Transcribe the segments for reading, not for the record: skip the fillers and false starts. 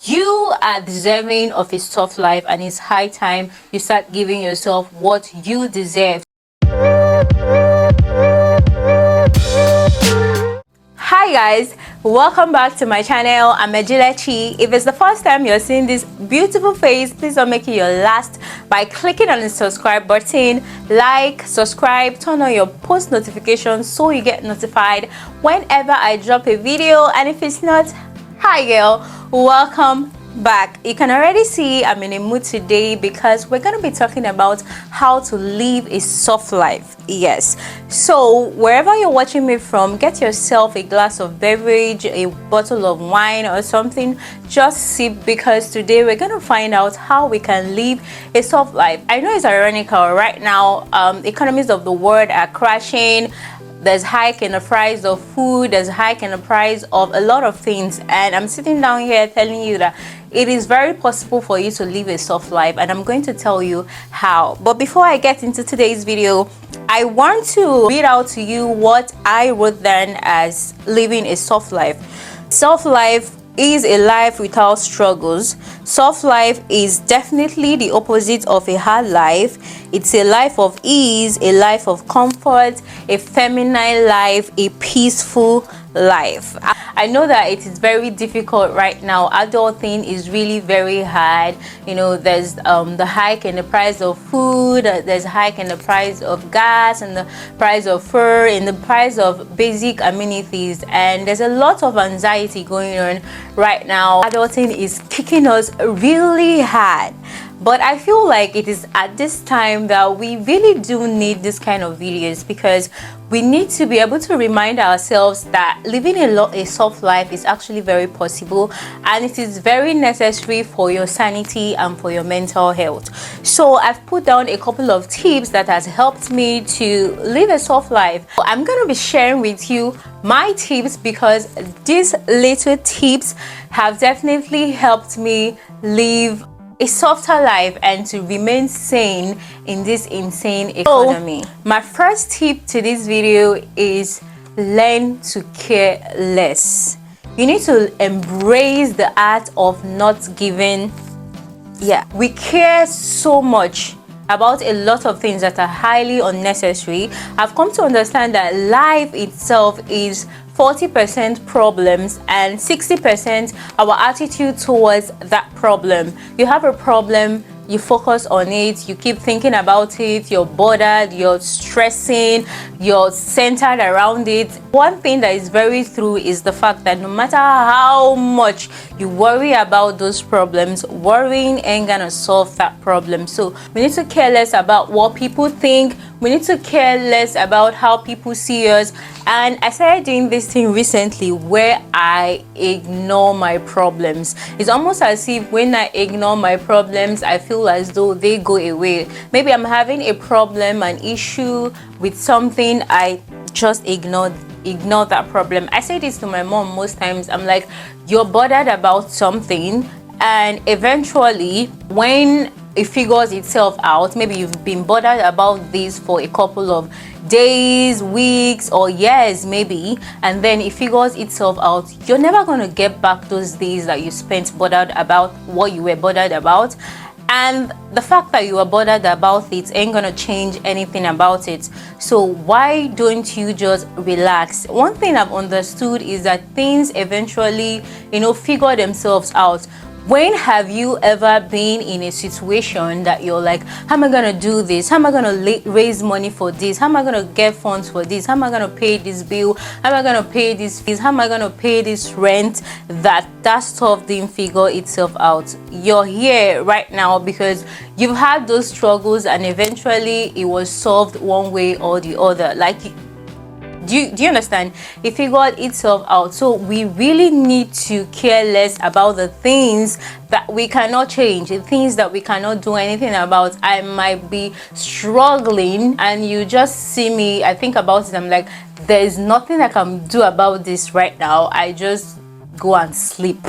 You are deserving of a soft life, and it's high time you start giving yourself what you deserve. Hi guys, welcome back to my channel. I'm Ejilechi. If it's the first time you're seeing this beautiful face, please don't make it your last by clicking on the subscribe button. Like, subscribe, turn on your post notifications so you get notified whenever I drop a video. And if it's not, hi girl, welcome back. You can already see I'm in a mood today because we're going to be talking about how to live a soft life. Yes, so wherever you're watching me from, get yourself a glass of beverage, a bottle of wine or something. Just sip, because today we're going to find out how we can live a soft life. I know it's ironical right now. Economies of the world are crashing. There's hike in the price of food, there's hike in the price of a lot of things, and I'm sitting down here telling you that it is very possible for you to live a soft life, and I'm going to tell you how. But before I get into today's video, I want to read out to you what I wrote down as living a soft life. Soft life is a life without struggles. Soft life is definitely the opposite of a hard life. It's a life of ease, a life of comfort, a feminine life, a peaceful life. I know that it is very difficult right now. Adulting is really very hard. You know, there's the hike in the price of food, there's a hike in the price of gas, and the price of fur, and the price of basic amenities, and there's a lot of anxiety going on right now. Adulting is kicking us really hard. But I feel like it is at this time that we really do need this kind of videos, because we need to be able to remind ourselves that living a soft life is actually very possible, and it is very necessary for your sanity and for your mental health. So I've put down a couple of tips that has helped me to live a soft life. I'm going to be sharing with you my tips, because these little tips have definitely helped me live a softer life and to remain sane in this insane economy. So, my first tip to this video is learn to care less. You need to embrace the art of not giving. Yeah, we care so much about a lot of things that are highly unnecessary. I've come to understand that life itself is 40% problems and 60% our attitude towards that problem. You have a problem, you focus on it, you keep thinking about it, you're bothered, you're stressing, you're centered around it. One thing that is very true is the fact that no matter how much you worry about those problems, worrying ain't gonna solve that problem. So we need to care less about what people think. We need to care less about how people see us. And I started doing this thing recently where I ignore my problems. It's almost as if when I ignore my problems, I feel as though they go away. Maybe I'm having a problem, an issue with something, I just ignore that problem. I say this to my mom most times. I'm like, you're bothered about something, and eventually when it figures itself out, maybe you've been bothered about this for a couple of days, weeks, or years maybe, and then it figures itself out, you're never going to get back those days that you spent bothered about what you were bothered about. And the fact that you are bothered about it ain't gonna change anything about it. So why don't you just relax? One thing I've understood is that things eventually, figure themselves out. When have you ever been in a situation that you're like, how am I going to do this? How am I going to raise money for this? How am I going to get funds for this? How am I going to pay this bill? How am I going to pay this fees? How am I going to pay this rent? That stuff didn't figure itself out. You're here right now because you've had those struggles, and eventually it was solved one way or the other. Like, do you understand? It figured itself out. So we really need to care less about the things that we cannot change, the things that we cannot do anything about. I might be struggling and you just see me, I think about it, I'm like, there's nothing I can do about this right now. I just go and sleep.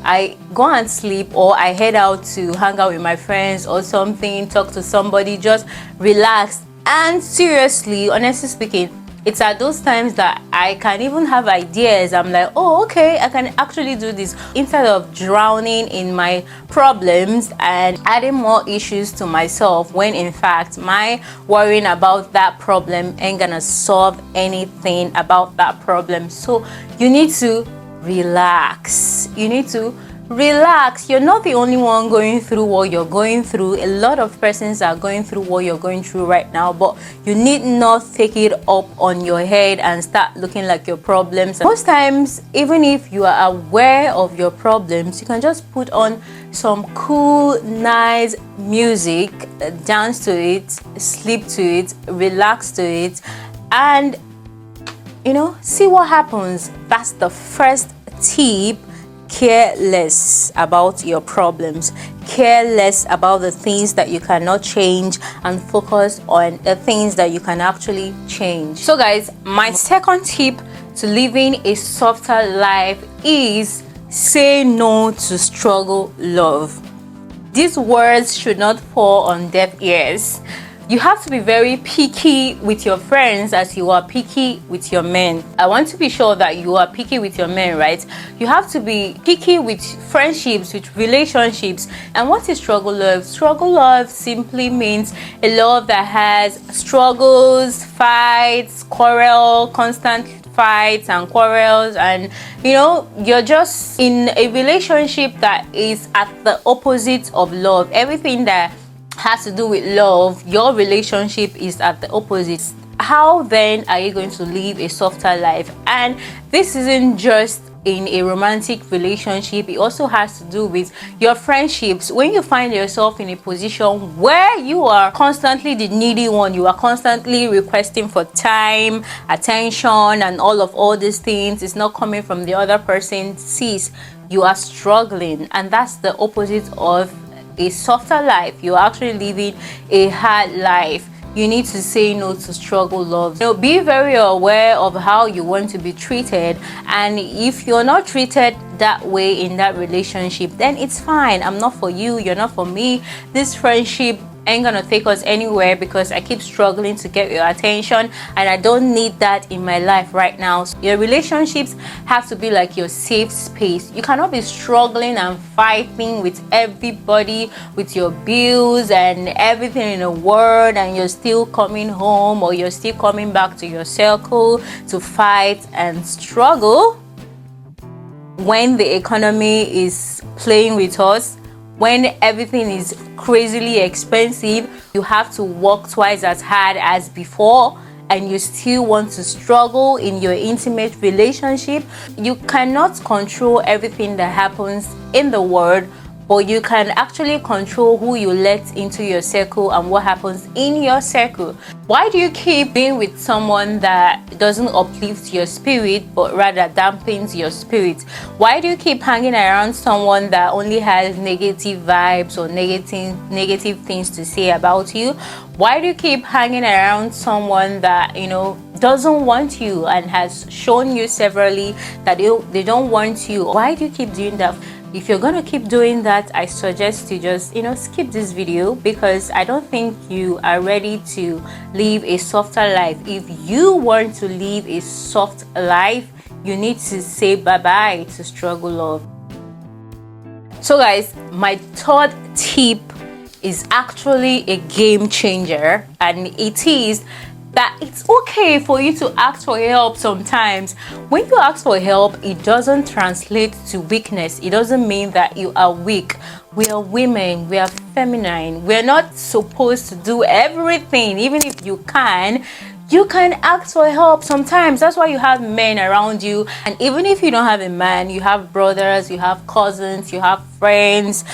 I go and sleep, or I head out to hang out with my friends or something, talk to somebody, just relax. And seriously, honestly speaking, It's at those times that I can even have ideas. I'm like, oh, okay, I can actually do this, instead of drowning in my problems and adding more issues to myself, when in fact my worrying about that problem ain't gonna solve anything about that problem. So you need to relax. You need to relax. You're not the only one going through what you're going through. A lot of persons are going through what you're going through right now, but you need not take it up on your head and start looking like your problems. Most times, even if you are aware of your problems, you can just put on some cool, nice music, dance to it, sleep to it, relax to it, and see what happens. That's the first tip. Care less about your problems, care less about the things that you cannot change, and focus on the things that you can actually change. So guys, my second tip to living a softer life is say no to struggle love. These words should not fall on deaf ears. You have to be very picky with your friends as you are picky with your men. I want to be sure that you are picky with your men, right? You have to be picky with friendships, with relationships. And what is struggle love? Struggle love simply means a love that has struggles, fights, quarrel, constant fights and quarrels, and you're just in a relationship that is at the opposite of love. Everything that has to do with love, your relationship is at the opposite. How then are you going to live a softer life? And this isn't just in a romantic relationship, it also has to do with your friendships. When you find yourself in a position where you are constantly the needy one, you are constantly requesting for time, attention, and all these things, it's not coming from the other person, sees you are struggling, and that's the opposite of a softer life. You're actually living a hard life. You need to say no to struggle love. Be very aware of how you want to be treated, and if you're not treated that way in that relationship, then it's fine. I'm not for you, you're not for me. This friendship ain't gonna take us anywhere because I keep struggling to get your attention, and I don't need that in my life right now. So your relationships have to be like your safe space. You cannot be struggling and fighting with everybody, with your bills and everything in the world, and you're still coming home or you're still coming back to your circle to fight and struggle. When the economy is playing with us, when everything is crazily expensive, you have to work twice as hard as before, and you still want to struggle in your intimate relationship. You cannot control everything that happens in the world, but you can actually control who you let into your circle and what happens in your circle. Why do you keep being with someone that doesn't uplift your spirit but rather dampens your spirit? Why do you keep hanging around someone that only has negative vibes or negative things to say about you? Why do you keep hanging around someone that doesn't want you and has shown you severally that they don't want you? Why do you keep doing that? If you're gonna keep doing that, I suggest you just skip this video, because I don't think you are ready to live a softer life. If you want to live a soft life, you need to say bye-bye to struggle love. So guys, my third tip is actually a game changer, and it is that it's okay for you to ask for help sometimes. When you ask for help, it doesn't translate to weakness. It doesn't mean that you are weak. We are women, we are feminine. We're not supposed to do everything. Even if you can ask for help sometimes. That's why you have men around you. And even if you don't have a man, you have brothers, you have cousins, you have friends.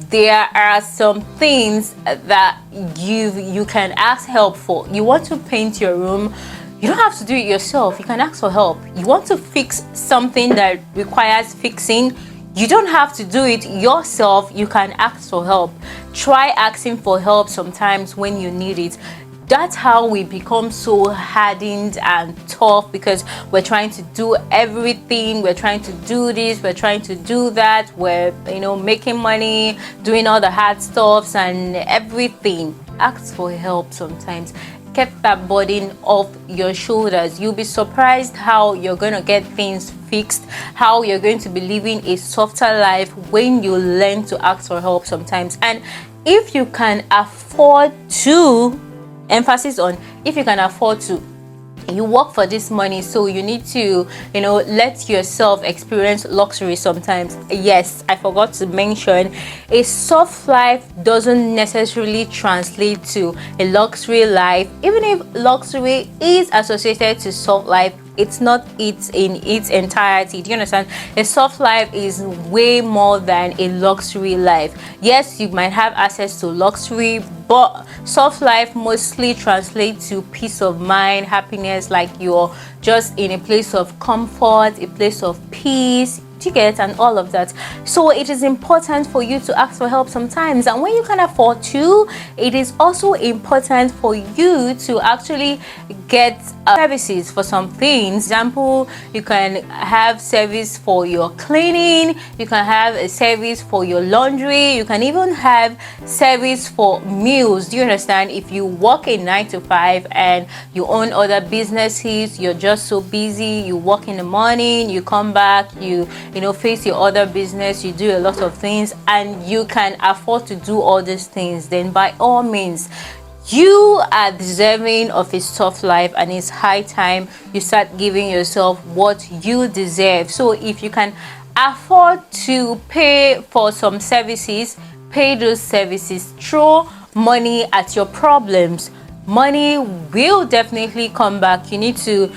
There are some things that you can ask help for. You want to paint your room, you don't have to do it yourself. You can ask for help. You want to fix something that requires fixing, you don't have to do it yourself. You can ask for help. Try asking for help sometimes when you need it. That's how we become so hardened and tough, because we're trying to do everything. We're trying to do this, we're trying to do that. We're making money, doing all the hard stuffs and everything. Ask for help sometimes. get that burden off your shoulders. You'll be surprised how you're going to get things fixed, how you're going to be living a softer life when you learn to ask for help sometimes. And if you can afford to, emphasis on if you can afford to, you work for this money, so you need to, let yourself experience luxury sometimes. Yes, I forgot to mention, a soft life doesn't necessarily translate to a luxury life. Even if luxury is associated to soft life, it's not it in its entirety. Do you understand? A soft life is way more than a luxury life. Yes, you might have access to luxury, but soft life mostly translates to peace of mind, happiness, like you're just in a place of comfort, a place of peace, ticket and all of that. So it is important for you to ask for help sometimes, and when you can afford to, it is also important for you to actually get services for some things. Example, you can have service for your cleaning, you can have a service for your laundry, you can even have service for meals. Do you understand? If you work a 9 to 5 and you own other businesses, you're just so busy, you work in the morning, you come back, you face your other business, you do a lot of things, and you can afford to do all these things, then by all means, you are deserving of a soft life, and it's high time you start giving yourself what you deserve. So if you can afford to pay for some services, pay those services. Throw money at your problems. Money will definitely come back. You need to,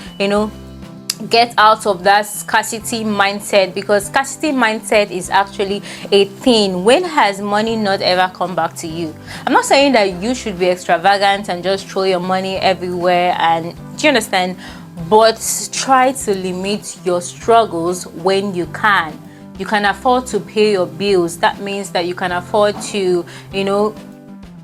get out of that scarcity mindset, because scarcity mindset is actually a thing. When has money not ever come back to you? I'm not saying that you should be extravagant and just throw your money everywhere, and do you understand? But try to limit your struggles when you can. You can afford to pay your bills. That means that you can afford to,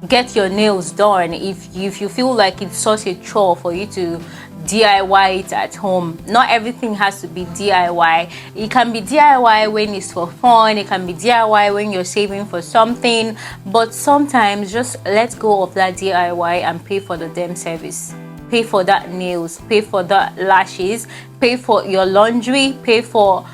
get your nails done. If you feel like it's such a chore for you to DIY it at home, not everything has to be DIY. It can be DIY when it's for fun, it can be DIY when you're saving for something, but sometimes just let go of that DIY and pay for the damn service. Pay for that nails, pay for that lashes, pay for your laundry, pay for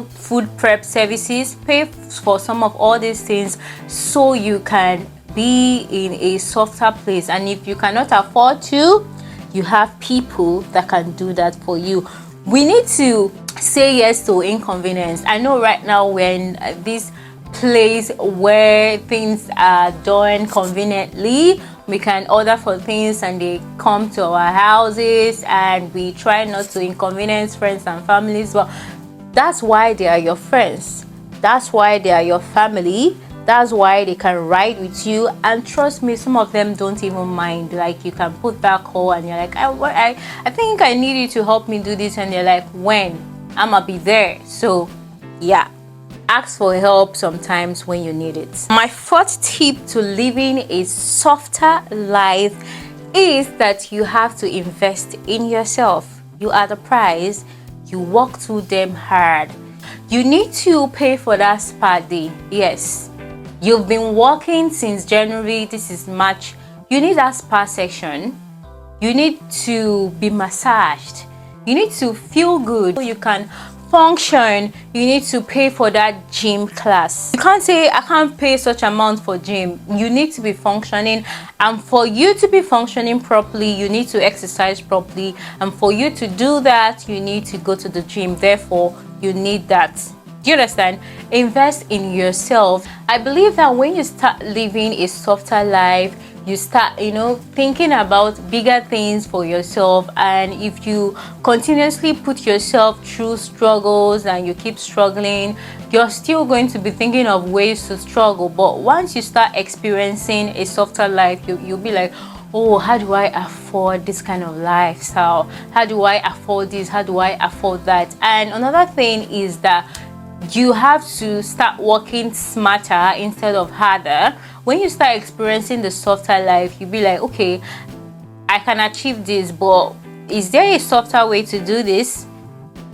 food prep services, pay for some of all these things, so you can be in a softer place. And if you cannot afford to, you have people that can do that for you. We need to say yes to inconvenience. I know right now when this place where things are done conveniently, we can order for things and they come to our houses, and we try not to inconvenience friends and families, but that's why they are your friends. That's why they are your family. That's why they can ride with you, and trust me, some of them don't even mind. Like, you can put that call and you're like, I think I need you to help me do this, and they're like, when? I'ma be there. So yeah, ask for help sometimes when you need it. My fourth tip to living a softer life is that you have to invest in yourself. You are the prize. You work too damn hard. You need to pay for that spa day. Yes. You've been working since January, this is March. You need that spa section. You need to be massaged. You need to feel good so you can function. You need to pay for that gym class. You can't say, I can't pay such amount for gym. You need to be functioning, and for you to be functioning properly, you need to exercise properly, and for you to do that, you need to go to the gym. Therefore, you need that. Do you understand? Invest in yourself. I believe that when you start living a softer life, you start, thinking about bigger things for yourself. And if you continuously put yourself through struggles and you keep struggling, you're still going to be thinking of ways to struggle. But once you start experiencing a softer life, you'll be like, oh, how do I afford this kind of lifestyle? How do I afford this? How do I afford that? And another thing is that you have to start working smarter instead of harder. When you start experiencing the softer life, you'll be like, okay, I can achieve this, but is there a softer way to do this?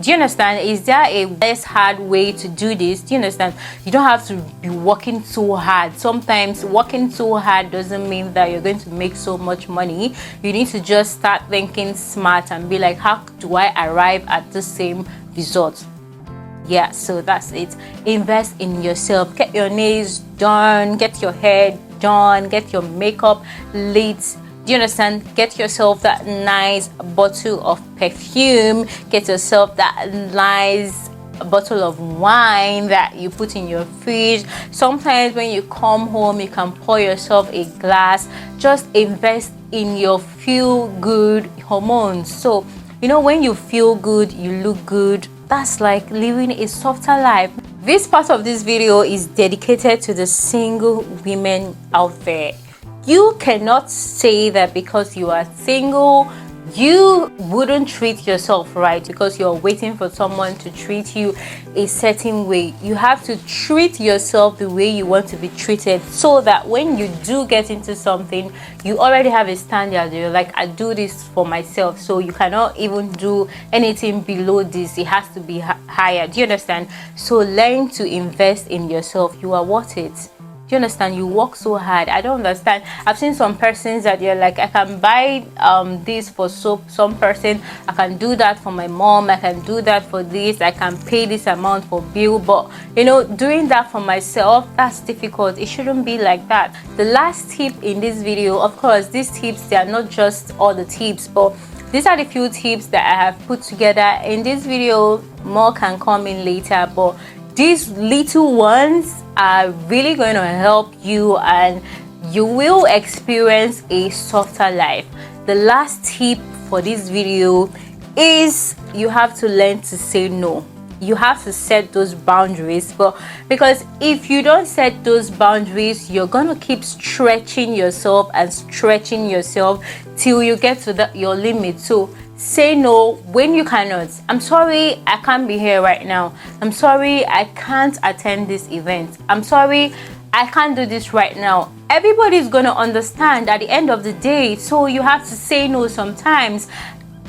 Do you understand? Is there a less hard way to do this? Do you understand? You don't have to be working so hard. Sometimes working so hard doesn't mean that you're going to make so much money. You need to just start thinking smart and be like, how do I arrive at the same result? Yeah, so that's it. Invest in yourself. Get your nails done, get your hair done, get your makeup lit. Do you understand? Get yourself that nice bottle of perfume. Get yourself that nice bottle of wine that you put in your fridge. Sometimes when you come home, you can pour yourself a glass. Just invest in your feel good hormones. So, you know, when you feel good, you look good. That's like living a softer life. This part of this video is dedicated to the single women out there. You cannot say that because you are single, you wouldn't treat yourself right because you're waiting for someone to treat you a certain way. You have to treat yourself the way you want to be treated, so that when you do get into something, you already have a standard. You're like, I do this for myself, so you cannot even do anything below this. It has to be higher. Do you understand? So learn to invest in yourself. You are worth it. Do you understand? You work so hard. I don't understand. I've seen some persons that you're like, I can buy this for some person, I can do that for my mom, I can do that for this, I can pay this amount for bill, but you know, doing that for myself, that's difficult. It shouldn't be like that. The last tip in this video, of course, these tips, they are not just all the tips, but these are the few tips that I have put together in this video. More can come in later, but these little ones are really going to help you, and you will experience a softer life. The last tip for this video is you have to learn to say no. You have to set those boundaries, but because if you don't set those boundaries, you're gonna keep stretching yourself and stretching yourself till you get to your limit. So say no when you cannot. I'm sorry, I can't be here right now. I'm sorry, I can't attend this event. I'm sorry, I can't do this right now. Everybody's gonna understand at the end of the day. So you have to say no sometimes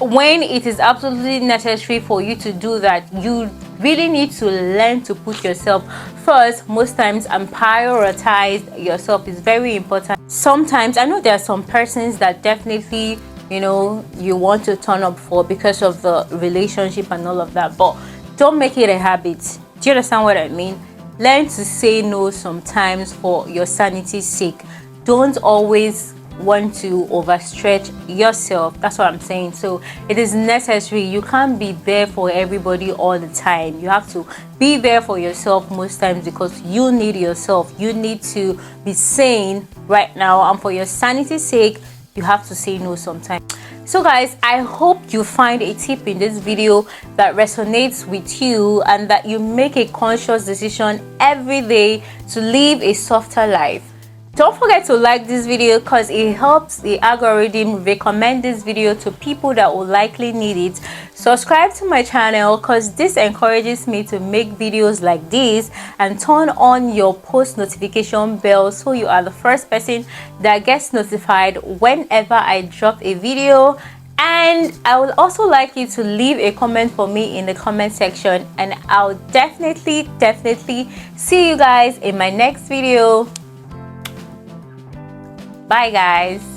when it is absolutely necessary for you to do that. You really need to learn to put yourself first most times, and prioritize yourself is very important. Sometimes I know there are some persons that definitely, you know, you want to turn up for because of the relationship and all of that, but don't make it a habit. Do you understand what I mean? Learn to say no sometimes for your sanity's sake. Don't always want to overstretch yourself. That's what I'm saying. So it is necessary. You can't be there for everybody all the time. You have to be there for yourself most times, because you need yourself. You need to be sane right now, and for your sanity's sake, you have to say no sometimes. So guys, I hope you find a tip in this video that resonates with you, and that you make a conscious decision every day to live a softer life. Don't forget to like this video, because it helps the algorithm recommend this video to people that will likely need it. Subscribe to my channel, because this encourages me to make videos like this, and turn on your post notification bell so you are the first person that gets notified whenever I drop a video. And I would also like you to leave a comment for me in the comment section, and I'll definitely see you guys in my next video. Bye guys.